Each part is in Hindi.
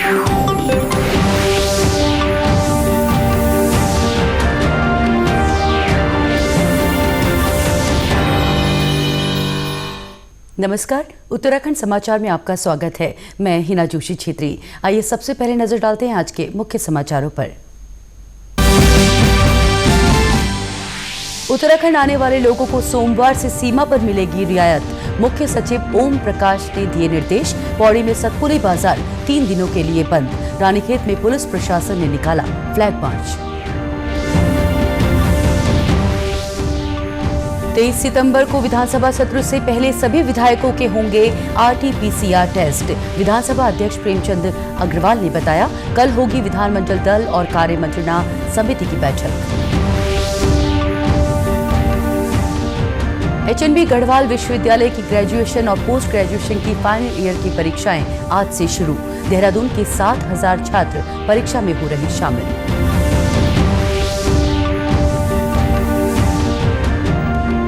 नमस्कार, उत्तराखंड समाचार में आपका स्वागत है। मैं हिना जोशी छेत्री। आइए सबसे पहले नजर डालते हैं आज के मुख्य समाचारों पर। उत्तराखंड आने वाले लोगों को सोमवार से सीमा पर मिलेगी रियायत। मुख्य सचिव ओम प्रकाश ने दिए निर्देश। पौड़ी में सतपुली बाजार 3 दिनों के लिए बंद। रानीखेत में पुलिस प्रशासन ने निकाला फ्लैग मार्च। 23 सितंबर को विधानसभा सत्र से पहले सभी विधायकों के होंगे RT-PCR टेस्ट। विधानसभा अध्यक्ष प्रेमचंद अग्रवाल ने बताया, कल होगी विधानमंडल दल और कार्यमंत्रणा समिति की बैठक। HNB गढ़वाल विश्वविद्यालय की ग्रेजुएशन और पोस्ट ग्रेजुएशन की फाइनल ईयर की परीक्षाएं आज से शुरू। देहरादून के 7,000 छात्र परीक्षा में हो रहे शामिल।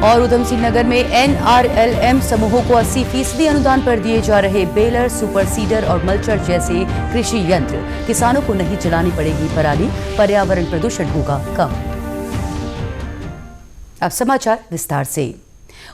और उधमसिंह नगर में NRLM समूहों को 80% अनुदान पर दिए जा रहे बेलर, सुपर सीडर और मल्चर जैसे कृषि यंत्र। किसानों को नहीं जलानी पड़ेगी पराली, पर्यावरण प्रदूषण होगा कम। अब समाचार विस्तार से।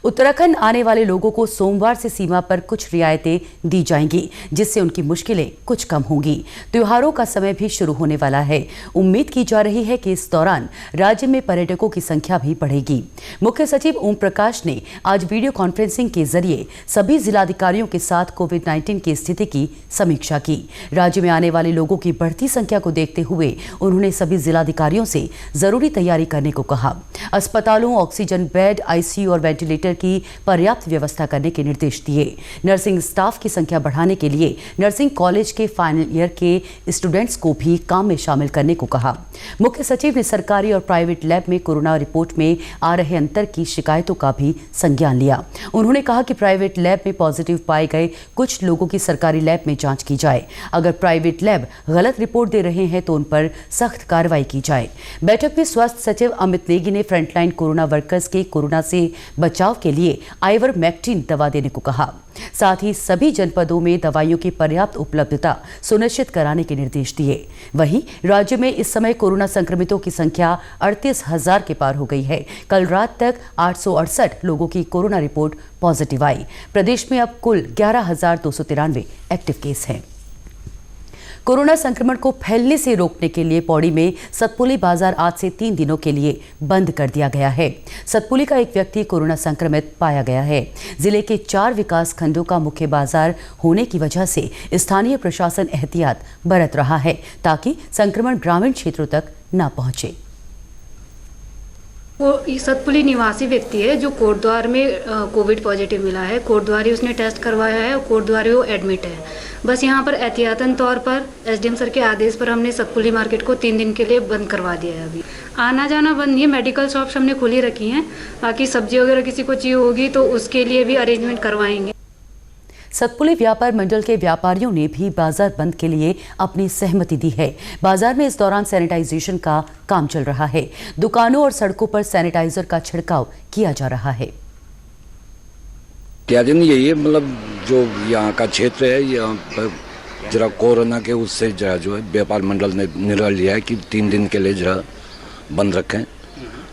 उत्तराखंड आने वाले लोगों को सोमवार से सीमा पर कुछ रियायतें दी जाएंगी, जिससे उनकी मुश्किलें कुछ कम होंगी। त्योहारों का समय भी शुरू होने वाला है। उम्मीद की जा रही है कि इस दौरान राज्य में पर्यटकों की संख्या भी बढ़ेगी। मुख्य सचिव ओम प्रकाश ने आज वीडियो कॉन्फ्रेंसिंग के जरिए सभी जिलाधिकारियों के साथ कोविड-19 की स्थिति की समीक्षा की। राज्य में आने वाले लोगों की बढ़ती संख्या को देखते हुए उन्होंने सभी जिलाधिकारियों से जरूरी तैयारी करने को कहा। अस्पतालों, ऑक्सीजन बेड, ICU और वेंटिलेटर की पर्याप्त व्यवस्था करने के निर्देश दिए। नर्सिंग स्टाफ की संख्या बढ़ाने के लिए नर्सिंग कॉलेज के फाइनल ईयर के स्टूडेंट्स को भी काम में शामिल करने को कहा। मुख्य सचिव ने सरकारी और प्राइवेट लैब में कोरोना रिपोर्ट में आ रहे अंतर की शिकायतों का भी संज्ञान लिया। उन्होंने कहा कि प्राइवेट लैब में पॉजिटिव पाए गए कुछ लोगों की सरकारी लैब में जांच की जाए। अगर प्राइवेट लैब गलत रिपोर्ट दे रहे हैं तो उन पर सख्त कार्रवाई की जाए। बैठक में स्वास्थ्य सचिव अमित नेगी ने फ्रंटलाइन कोरोना वर्कर्स के कोरोना से बचाव के लिए आइवरमेक्टिन दवा देने को कहा। साथ ही सभी जनपदों में दवाइयों की पर्याप्त उपलब्धता सुनिश्चित कराने के निर्देश दिए। वहीं राज्य में इस समय कोरोना संक्रमितों की संख्या 38,000 के पार हो गई है। कल रात तक 868 लोगों की कोरोना रिपोर्ट पॉजिटिव आई। प्रदेश में अब कुल 11,293 एक्टिव केस हैं। कोरोना संक्रमण को फैलने से रोकने के लिए पौड़ी में सतपुली बाजार आज से 3 दिनों के लिए बंद कर दिया गया है। सतपुली का एक व्यक्ति कोरोना संक्रमित पाया गया है। जिले के 4 विकास खंडों का मुख्य बाजार होने की वजह से स्थानीय प्रशासन एहतियात बरत रहा है ताकि संक्रमण ग्रामीण क्षेत्रों तक न पहुंचे। वो सतपुली निवासी व्यक्ति है जो कोटद्वार में कोविड पॉजिटिव मिला है। कोटद्वार ही उसने टेस्ट करवाया है और कोटद्वार ही वो एडमिट है। बस यहाँ पर एहतियातन तौर पर SDM सर के आदेश पर हमने सतपुली मार्केट को 3 दिन के लिए बंद करवा दिया है। अभी आना जाना बंद नहीं है। मेडिकल शॉप्स हमने खुली रखी हैं। बाकी सब्जी वगैरह किसी को चाहिए होगी तो उसके लिए भी अरेंजमेंट करवाएंगे। सतपुली व्यापार मंडल के व्यापारियों ने भी बाजार बंद के लिए अपनी सहमति दी है। बाजार में इस दौरान सैनिटाइजेशन का काम चल रहा है। दुकानों और सड़कों पर सैनिटाइजर का छिड़काव किया जा रहा है। क्या दिन यही है, मतलब जो यहाँ का क्षेत्र है यहाँ पर जरा कोरोना के उससे जरा जो है व्यापार मंडल ने निर्णय लिया है कि 3 दिन के लिए जरा बंद रखें।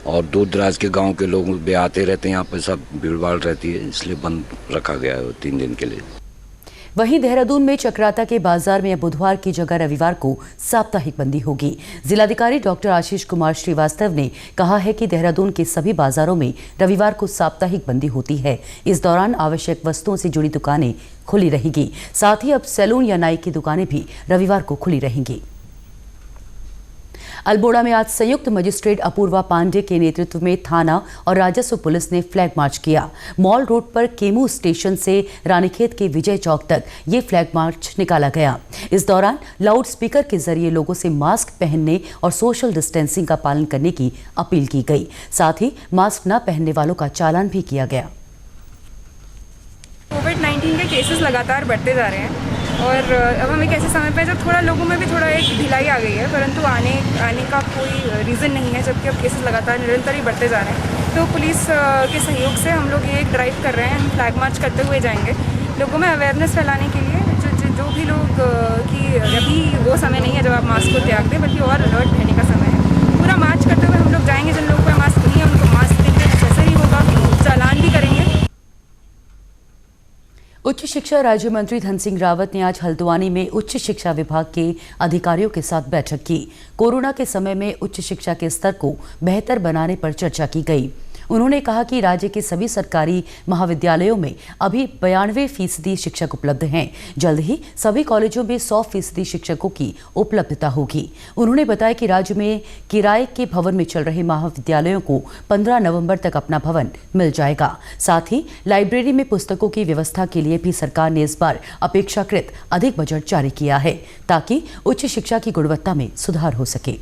और दूर दराज के गांव के लोग भी आते रहते हैं, यहाँ पर सब भीड़ भाड़ रहती है, इसलिए बंद रखा गया है 3 दिन के लिए। वहीं देहरादून में चक्राता के बाजार में बुधवार की जगह रविवार को साप्ताहिक बंदी होगी। जिलाधिकारी डॉक्टर आशीष कुमार श्रीवास्तव ने कहा है कि देहरादून के सभी बाजारों में रविवार को साप्ताहिक बंदी होती है। इस दौरान आवश्यक वस्तुओं से जुड़ी दुकानें खुली रहेंगी। साथ ही अब सैलून या नाई की दुकानें भी रविवार को खुली रहेंगी। अल्मोड़ा में आज संयुक्त मजिस्ट्रेट अपूर्वा पांडे के नेतृत्व में थाना और राजस्व पुलिस ने फ्लैग मार्च किया। मॉल रोड पर केमू स्टेशन से रानीखेत के विजय चौक तक ये फ्लैग मार्च निकाला गया। इस दौरान लाउड स्पीकर के जरिए लोगों से मास्क पहनने और सोशल डिस्टेंसिंग का पालन करने की अपील की गई। साथ ही मास्क न पहनने वालों का चालान भी किया गया। कोविड-19 के केसेस लगातार बढ़ते जा रहे हैं और अब हम एक ऐसे समय पे जब थोड़ा लोगों में भी थोड़ा एक ढिलाई आ गई है, परंतु आने का कोई रीज़न नहीं है, जबकि अब केसेस लगातार निरंतर ही बढ़ते जा रहे हैं। तो पुलिस के सहयोग से हम लोग ये एक ड्राइव कर रहे हैं। हम फ्लैग मार्च करते हुए जाएंगे लोगों में अवेयरनेस फैलाने के लिए। जो भी लोग कि अभी वो समय नहीं है जब आप मास्क को त्याग दें, बल्कि और अलर्ट रहने का समय है। पूरा मार्च करते हुए हम लोग जाएंगे, जिन लोगों का मास्क नहीं है उनको मास्क देंगे, नेसेसरी होगा चालान भी करेंगे। उच्च शिक्षा राज्य मंत्री धन सिंह रावत ने आज हल्द्वानी में उच्च शिक्षा विभाग के अधिकारियों के साथ बैठक की। कोरोना के समय में उच्च शिक्षा के स्तर को बेहतर बनाने पर चर्चा की गई। उन्होंने कहा कि राज्य के सभी सरकारी महाविद्यालयों में अभी 92% शिक्षक उपलब्ध हैं। जल्द ही सभी कॉलेजों में 100% शिक्षकों की उपलब्धता होगी। उन्होंने बताया कि राज्य में किराए के भवन में चल रहे महाविद्यालयों को 15 नवंबर तक अपना भवन मिल जाएगा। साथ ही लाइब्रेरी में पुस्तकों की व्यवस्था के लिए भी सरकार ने इस बार अपेक्षाकृत अधिक बजट जारी किया है, ताकि उच्च शिक्षा की गुणवत्ता में सुधार हो सके।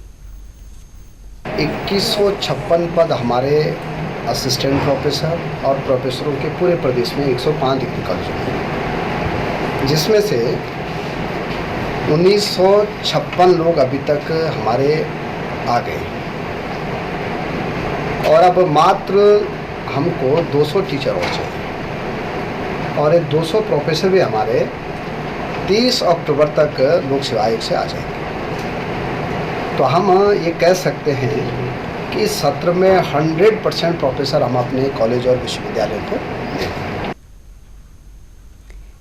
2156 पद हमारे असिस्टेंट प्रोफेसर और प्रोफेसरों के पूरे प्रदेश में 105 डिग्री कॉलेजों में, जिसमें से 1956 लोग अभी तक हमारे आ गए और अब मात्र हमको 200 टीचर और चाहिए और ये 200 प्रोफेसर भी हमारे 30 अक्टूबर तक लोक सेवा आयोग से आ जाएंगे। तो हम ये कह सकते हैं कि इस सत्र में 100% प्रोफेसर हम अपने कॉलेज और विश्वविद्यालय को देंगे।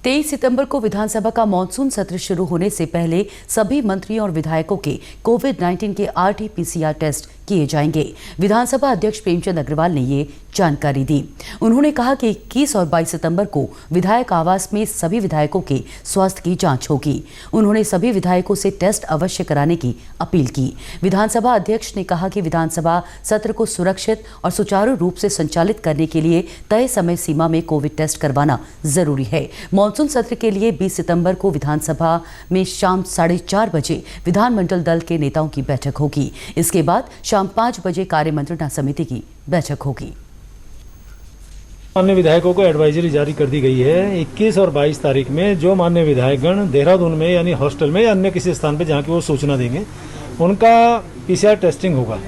23 सितंबर को विधानसभा का मॉनसून सत्र शुरू होने से पहले सभी मंत्रियों और विधायकों के कोविड-19 के RT-PCR टेस्ट किए जाएंगे। विधानसभा अध्यक्ष प्रेमचंद अग्रवाल ने ये जानकारी दी। उन्होंने कहा कि 21 और 22 सितंबर को विधायक आवास में सभी विधायकों के स्वास्थ्य की जांच होगी। उन्होंने सभी विधायकों से टेस्ट अवश्य कराने की अपील की। विधानसभा अध्यक्ष ने कहा कि विधानसभा सत्र को सुरक्षित और सुचारू रूप से संचालित करने के लिए तय समय सीमा में कोविड टेस्ट करवाना जरूरी है। मॉनसून सत्र के लिए 20 सितंबर को विधानसभा में शाम 4:30 बजे विधानमंडल दल के नेताओं की बैठक होगी। इसके बाद शाम 5 बजे कार्य मंत्रणा समिति की बैठक होगी। माननीय विधायकों को एडवाइजरी जारी कर दी गई है। 21 और 22 तारीख में जो माननीय विधायकगण देहरादून में यानी हॉस्टल में या अन्य किसी स्थान पर जहाँ की वो सूचना देंगे, उनका PCR टेस्टिंग होगा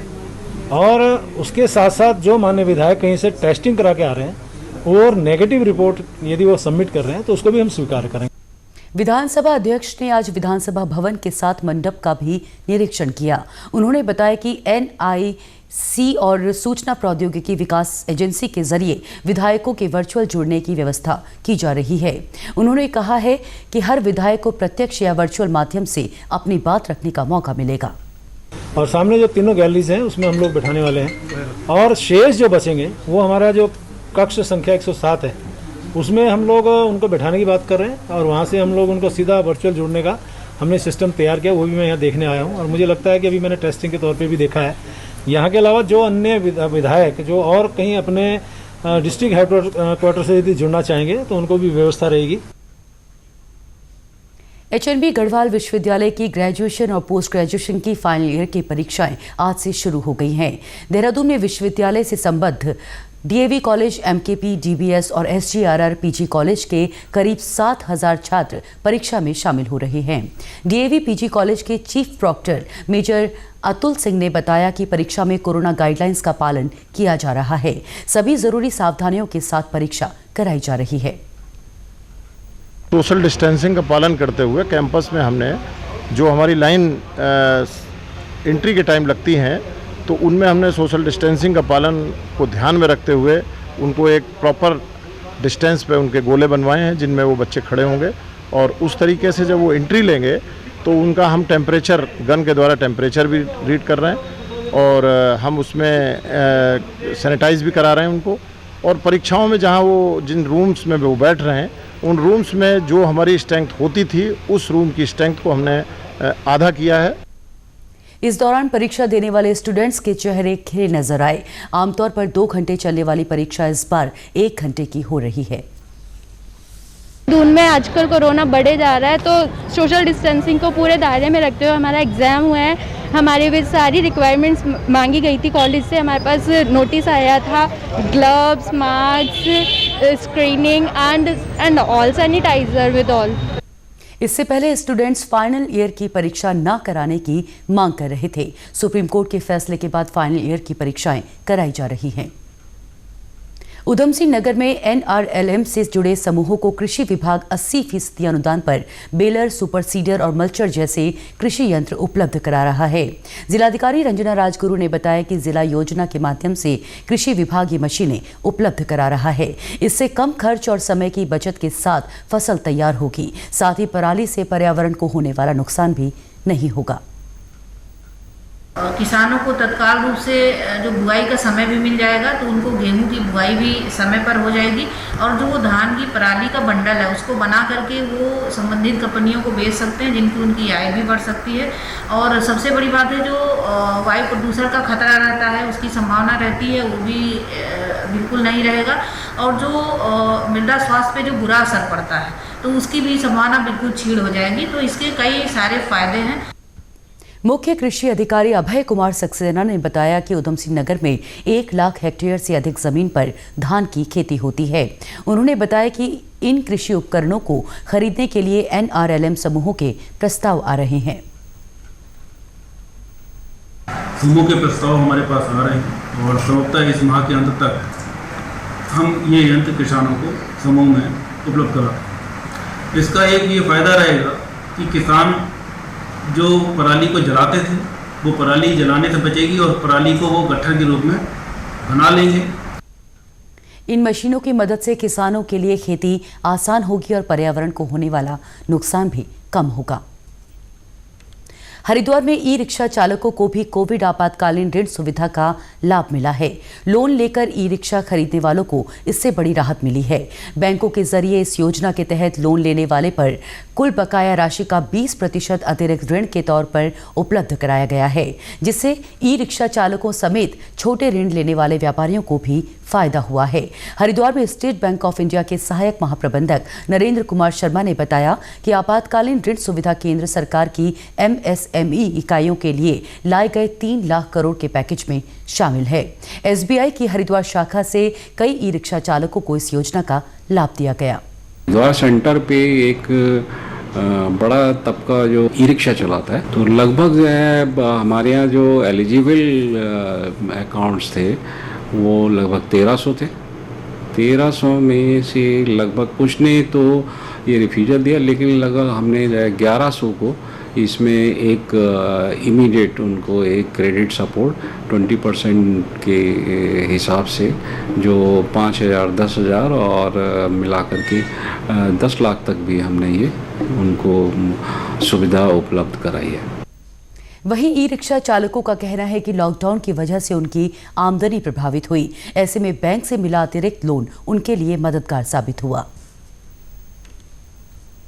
और उसके साथ साथ जो माननीय विधायक कहीं से टेस्टिंग करा के आ रहे हैं और नेगेटिव रिपोर्ट यदि वो सबमिट कर रहे हैं तो उसको भी हम स्वीकार करेंगे। विधानसभा अध्यक्ष ने आज विधानसभा भवन के साथ मंडप का भी निरीक्षण किया। उन्होंने बताया कि NIC और सूचना प्रौद्योगिकी विकास एजेंसी के जरिए विधायकों के वर्चुअल जुड़ने की व्यवस्था की जा रही है। उन्होंने कहा है कि हर विधायक को प्रत्यक्ष या वर्चुअल माध्यम से अपनी बात रखने का मौका मिलेगा। और सामने जो तीनों गैलरीज हैं उसमें हम लोग बैठाने वाले हैं और शेष जो बचेंगे वो हमारा जो कक्ष संख्या 107 है उसमें हम लोग उनको बैठाने की बात कर रहे हैं और वहाँ से हम लोग उनको सीधा वर्चुअल जुड़ने का हमने सिस्टम तैयार किया। वो भी मैं यहाँ देखने आया हूँ और मुझे लगता है कि अभी मैंने टेस्टिंग के तौर पे भी देखा है। यहाँ के अलावा जो अन्य विधायक जो और कहीं अपने डिस्ट्रिक्ट हेडक्वार्टर से यदि जुड़ना चाहेंगे तो उनको भी व्यवस्था रहेगी। HNB गढ़वाल विश्वविद्यालय की ग्रेजुएशन और पोस्ट ग्रेजुएशन की फाइनल ईयर की परीक्षाएं आज से शुरू हो गई हैं। देहरादून में विश्वविद्यालय से संबद्ध DAV कॉलेज, MKP, DBS और SGRR PG कॉलेज के करीब 7,000 छात्र परीक्षा में शामिल हो रहे हैं। DAV PG कॉलेज के chief proctor major Atul Singh ने बताया कि परीक्षा में कोरोना गाइडलाइंस का पालन किया जा रहा है। सभी जरूरी सावधानियों के साथ परीक्षा कराई जा रही है। सोशल डिस्टेंसिंग का पालन करते हुए कैंपस में हमने जो हमारी लाइन एंट्री के टाइम लगती हैं तो उनमें हमने सोशल डिस्टेंसिंग का पालन को ध्यान में रखते हुए उनको एक प्रॉपर डिस्टेंस पे उनके गोले बनवाए हैं जिनमें वो बच्चे खड़े होंगे और उस तरीके से जब वो एंट्री लेंगे तो उनका हम टेम्परेचर गन के द्वारा टेम्परेचर भी रीड कर रहे हैं और हम उसमें सैनिटाइज भी करा रहे हैं उनको। और परीक्षाओं में जहाँ वो जिन रूम्स में वो बैठ रहे हैं उन रूम्स में जो हमारी स्ट्रेंथ होती थी उस रूम की स्ट्रेंथ को हमने आधा किया है। इस दौरान परीक्षा देने वाले स्टूडेंट्स के चेहरे खिले नजर आए। आमतौर पर 2 घंटे चलने वाली परीक्षा इस बार 1 घंटे की हो रही है। दून में आजकल कोरोना बढ़े जा रहा है तो सोशल डिस्टेंसिंग को पूरे दायरे में रखते हुए हमारा एग्ज़ाम हुआ है। हमारे भी सारी रिक्वायरमेंट्स मांगी गई थी कॉलेज से। हमारे पास नोटिस आया था gloves, mask, screening and all sanitizer with all. इससे पहले स्टूडेंट्स फाइनल ईयर की परीक्षा न कराने की मांग कर रहे थे। सुप्रीम कोर्ट के फैसले के बाद फाइनल ईयर की परीक्षाएं कराई जा रही हैं। उधम सिंह नगर में NRLM से जुड़े समूहों को कृषि विभाग 80% अनुदान पर बेलर, सुपर सीडर और मल्चर जैसे कृषि यंत्र उपलब्ध करा रहा है। जिलाधिकारी रंजना राजगुरु ने बताया कि जिला योजना के माध्यम से कृषि विभाग ये मशीनें उपलब्ध करा रहा है। इससे कम खर्च और समय की बचत के साथ फसल तैयार होगी, साथ ही पराली से पर्यावरण को होने वाला नुकसान भी नहीं होगा। किसानों को तत्काल रूप से जो बुआई का समय भी मिल जाएगा, तो उनको गेहूं की बुआई भी समय पर हो जाएगी और जो वो धान की पराली का बंडल है उसको बना करके वो संबंधित कंपनियों को बेच सकते हैं, जिनकी उनकी आय भी बढ़ सकती है। और सबसे बड़ी बात है, जो वायु प्रदूषण का खतरा रहता है उसकी संभावना रहती है, वो भी बिल्कुल नहीं रहेगा। और जो मृदा स्वास्थ्य पे जो बुरा असर पड़ता है तो उसकी भी संभावना बिल्कुल छीड़ हो जाएगी। तो इसके कई सारे फायदे हैं। मुख्य कृषि अधिकारी अभय कुमार सक्सेना ने बताया कि उधम सिंह नगर में 1 लाख हेक्टेयर से अधिक जमीन पर धान की खेती होती है। उन्होंने बताया कि इन कृषि उपकरणों को खरीदने के लिए NRLM समूहों के प्रस्ताव आ रहे हैं। समूह के प्रस्ताव हमारे पास आ रहे हैं और संभवतः इस माह के अंत तक हम ये यंत्र किसानों को समूह में उपलब्ध कराएं। इसका एक ये फायदा रहेगा कि किसान जो पराली को जलाते थे वो पराली जलाने से बचेगी और पराली को वो गट्ठर के रूप में बना लेंगे। इन मशीनों की मदद से किसानों के लिए खेती आसान होगी और पर्यावरण को होने वाला नुकसान भी कम होगा। हरिद्वार में ई-रिक्शा चालकों को भी कोविड आपातकालीन ऋण सुविधा का लाभ मिला है। लोन लेकर ई-रिक्शा खरीदने वालों को इससे बड़ी राहत मिली है। बैंकों के जरिए इस योजना के तहत लोन लेने वाले पर कुल बकाया राशि का 20% अतिरिक्त ऋण के तौर पर उपलब्ध कराया गया है, जिससे ई-रिक्शा चालकों समेत छोटे ऋण लेने वाले व्यापारियों को भी फायदा हुआ है। हरिद्वार में स्टेट बैंक ऑफ इंडिया के सहायक महाप्रबंधक नरेंद्र कुमार शर्मा ने बताया कि आपातकालीन ऋण सुविधा केंद्र सरकार की MSME इकाइयों के लिए लाए गए 3 लाख करोड़ के पैकेज में शामिल है। SBI की हरिद्वार शाखा से कई ई-रिक्शा चालकों को इस योजना का लाभ दिया गया। हरिद्वार सेंटर पे एक बड़ा तबका जो ई-रिक्शा चलाता है, तो लगभग हमारे यहाँ जो एलिजिबल अकाउंट्स थे वो लगभग 1300 थे। 1300 में से लगभग कुछ ने तो ये रिफ्यूजल दिया, लेकिन लगभग हमने 1100 को इसमें एक इमीडिएट उनको एक क्रेडिट सपोर्ट 20% के हिसाब से जो 5,000, 10,000 और मिलाकर के 10 लाख तक भी हमने ये उनको सुविधा उपलब्ध कराई है। वहीं ई-रिक्शा चालकों का कहना है कि लॉकडाउन की वजह से उनकी आमदनी प्रभावित हुई। ऐसे में बैंक से मिला अतिरिक्त लोन उनके लिए मददगार साबित हुआ।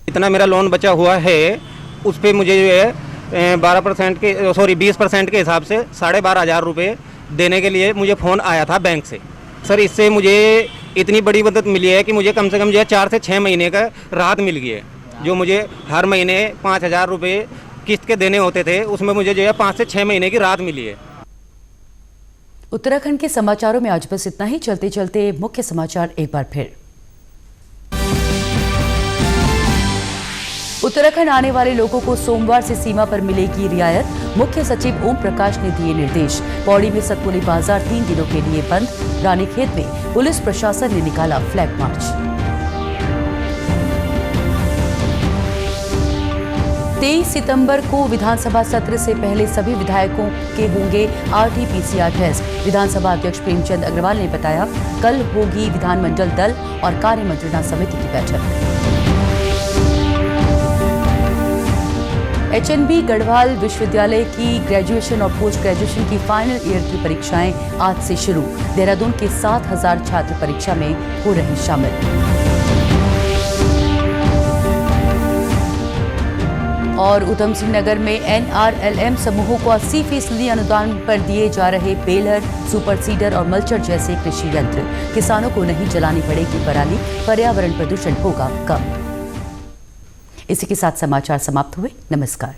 इतना मेरा लोन बचा हुआ है, उस पे मुझे जो है 20% के हिसाब से 12,500 रुपये देने के लिए मुझे फ़ोन आया था बैंक से। सर, इससे मुझे इतनी बड़ी मदद मिली है कि मुझे कम से कम जो है 4 से 6 महीने का राहत मिल गई है। जो मुझे हर महीने 5,000 रुपये किस्त के देने होते थे, उसमें मुझे जो है 5 से 6 महीने की राहत मिली है। उत्तराखंड के समाचारों में आज बस इतना ही। चलते चलते मुख्य समाचार एक बार फिर। उत्तराखंड आने वाले लोगों को सोमवार से सीमा पर मिलेगी रियायत। मुख्य सचिव ओम प्रकाश ने दिए निर्देश। पौड़ी में सतपुली बाजार 3 दिनों के लिए बंद। रानीखेत में पुलिस प्रशासन ने निकाला फ्लैग मार्च। 23 सितंबर को विधानसभा सत्र से पहले सभी विधायकों के होंगे RT-PCR टेस्ट। विधानसभा अध्यक्ष प्रेमचंद अग्रवाल ने बताया, कल होगी विधानमंडल दल और कार्य मंत्रणा समिति की बैठक। HNB गढ़वाल विश्वविद्यालय की ग्रेजुएशन और पोस्ट ग्रेजुएशन की फाइनल ईयर की परीक्षाएं आज से शुरू। देहरादून के 7,000 छात्र परीक्षा में हो रहे शामिल। और उधम सिंह नगर में NRLM समूहों को 80% अनुदान पर दिए जा रहे बेलर, सुपर सीडर और मल्चर जैसे कृषि यंत्र। किसानों को नहीं जलानी पड़ेगी पराली, पर्यावरण प्रदूषण होगा कम। इसी के साथ समाचार समाप्त हुए। नमस्कार।